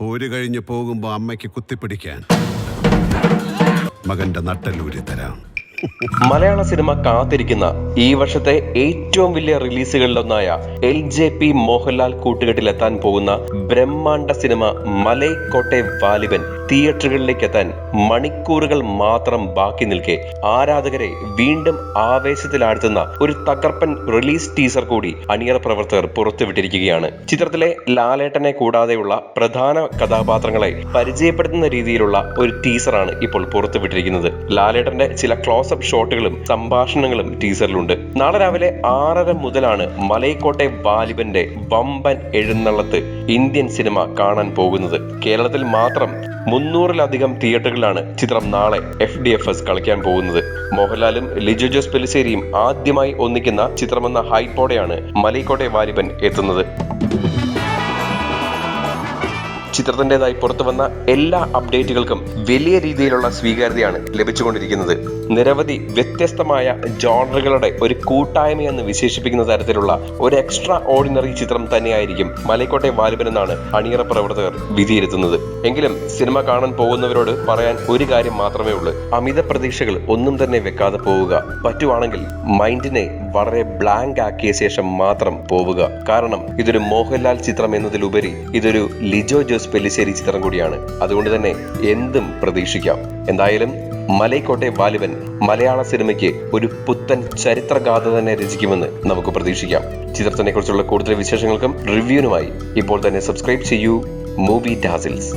പോര് കഴിഞ്ഞ് പോകുമ്പോ അമ്മയ്ക്ക് കുത്തിപ്പിടിക്കാൻ മകന്റെ നട്ടല്ലൂരി തരാം. മലയാള സിനിമ കാത്തിരിക്കുന്ന ഈ വർഷത്തെ ഏറ്റവും വലിയ റിലീസുകളിലൊന്നായ LJP മോഹൻലാൽ കൂട്ടുകെട്ടിലെത്താൻ പോകുന്ന ബ്രഹ്മാണ്ഡ സിനിമ മലൈക്കോട്ടെ വാലിബൻ തിയേറ്ററുകളിലേക്ക് എത്താൻ മണിക്കൂറുകൾ മാത്രം ബാക്കി നിൽക്കെ ആരാധകരെ വീണ്ടും ആവേശത്തിലാഴ്ത്തുന്ന ഒരു തകർപ്പൻ റിലീസ് ടീസർ കൂടി അണിയറ പ്രവർത്തകർ പുറത്തുവിട്ടിരിക്കുകയാണ്. ചിത്രത്തിലെ ലാലേട്ടനെ കൂടാതെയുള്ള പ്രധാന കഥാപാത്രങ്ങളെ പരിചയപ്പെടുത്തുന്ന രീതിയിലുള്ള ഒരു ടീസറാണ് ഇപ്പോൾ പുറത്തുവിട്ടിരിക്കുന്നത്. ലാലേട്ടന്റെ ചില ക്ലോസപ്പ് ഷോട്ടുകളും സംഭാഷണങ്ങളും ടീസറിലുണ്ട്. നാളെ രാവിലെ 6:30 മുതലാണ് മലൈക്കോട്ടെ വാലിബന്റെ വമ്പൻ എഴുന്നള്ളത്ത് ഇന്ത്യൻ സിനിമ കാണാൻ പോകുന്നത്. കേരളത്തിൽ മാത്രം 300-ലധികം തിയേറ്ററുകളിലാണ് ചിത്രം നാളെ FDFS കളിക്കാൻ പോകുന്നത്. മോഹൻലാലും ലിജോ ജോസ് പെല്ലിശ്ശേരിയും ആദ്യമായി ഒന്നിക്കുന്ന ചിത്രമെന്ന ഹൈപ്പോടെയാണ് മലൈക്കോട്ടെ വാലിബൻ എത്തുന്നത്. ചിത്രത്തിൻ്റെതായി പുറത്തു വന്ന എല്ലാ അപ്ഡേറ്റുകൾക്കും വലിയ രീതിയിലുള്ള സ്വീകാര്യതയാണ് ലഭിച്ചുകൊണ്ടിരിക്കുന്നത്. നിരവധി വ്യത്യസ്തമായ ജോണറുകളുടെ ഒരു കൂട്ടായ്മയെന്ന് വിശേഷിപ്പിക്കുന്ന തരത്തിലുള്ള ഒരു എക്സ്ട്രാ ഓർഡിനറി ചിത്രം തന്നെയായിരിക്കും മലൈക്കോട്ടെ വാലിബൻ എന്നാണ് അണിയറ പ്രവർത്തകർ വിധിയിരുത്തുന്നത്. എങ്കിലും സിനിമ കാണാൻ പോകുന്നവരോട് പറയാൻ ഒരു കാര്യം മാത്രമേ ഉള്ളൂ: അമിത പ്രതീക്ഷകൾ ഒന്നും തന്നെ വെക്കാതെ പോവുക. പറ്റുവാണെങ്കിൽ മൈൻഡിനെ വളരെ ബ്ലാങ്ക് ആക്കിയ ശേഷം മാത്രം പോവുക. കാരണം ഇതൊരു മോഹൻലാൽ ചിത്രം എന്നതിലുപരി ഇതൊരു ലിജോ ജോസ് പെല്ലിശ്ശേരി ചിത്രം കൂടിയാണ്. അതുകൊണ്ട് തന്നെ എന്തും പ്രതീക്ഷിക്കാം. എന്തായാലും മലൈക്കോട്ടെ വാലിബൻ മലയാള സിനിമയ്ക്ക് ഒരു പുത്തൻ ചരിത്രഗാഥ തന്നെ രചിക്കുമെന്ന് നമുക്ക് പ്രതീക്ഷിക്കാം. ചിത്രത്തിനെ കുറിച്ചുള്ള കൂടുതൽ വിശേഷങ്ങൾക്കും റിവ്യൂനുമായി ഇപ്പോൾ തന്നെ സബ്സ്ക്രൈബ് ചെയ്യൂ മൂവി ഡാസിൽസ്.